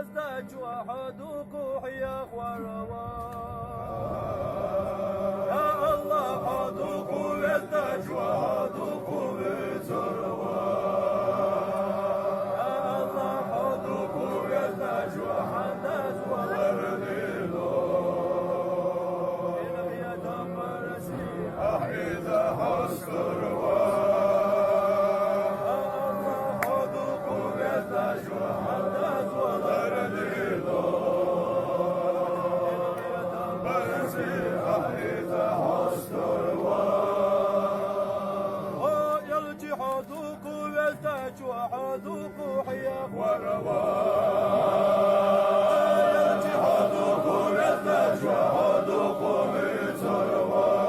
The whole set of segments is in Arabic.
وازداد وحدوك وحياك ورواك يا الله حدوك وازداد وحدوك وبترواك يا الله حدوك وازداد وحداد وبرديلو إلى يا جبر سيح إذا حسترواك وحدوك وحياك ورواك يلجي حدوك ويزداد وحدوك وبترواك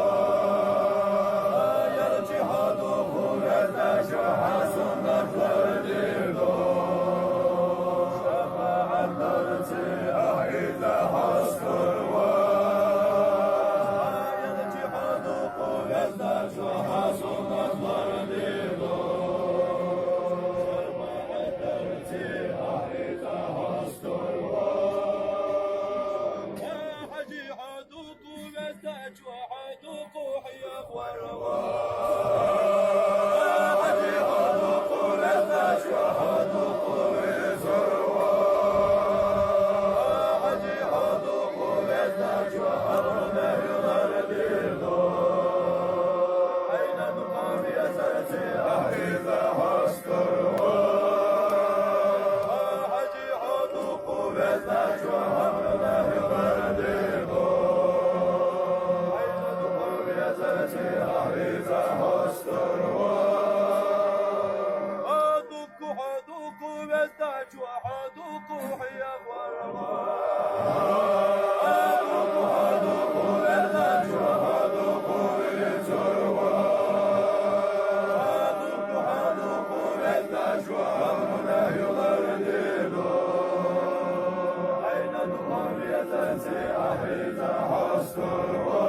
يلجي حدوك ويزداد وحسن الفرديلو شفاعة درتي إذا حسترواك يلجي حدوك ويزداد وحسن الفرديلو وحدوك وحياك ورواك حجي حدوك ويزداد وحدوك وبترواك حجي حدوك ويزداد وحرمه يغرديلو أين المقام يا سرتي إذا حسترواك حجي حدوك ويزداد وحرمه يغرديلو إذا حسترواك حدوك حدوك ويزداد وحدوك وحياك ورواك حدوك حدوك ويزداد وحدوك وبترواك حدوك حدوك ويزداد وحرمه يغرديلو أين تقام يا زنتي إذا حسترواك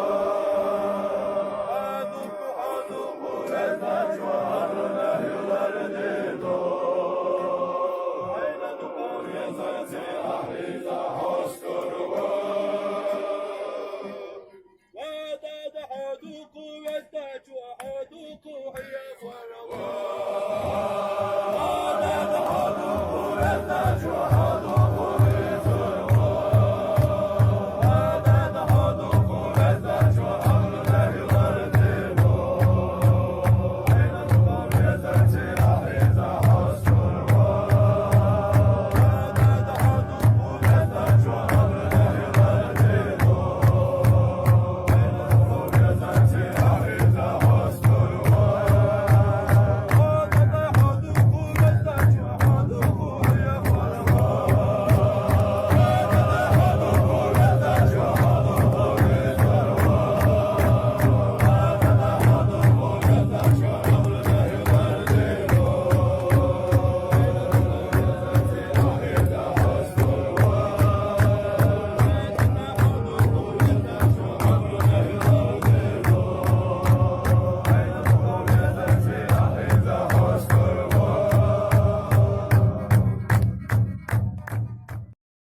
وازداد حدوك ويزداد وحدوك وحياك ورواك وازداد حدوك ويزداد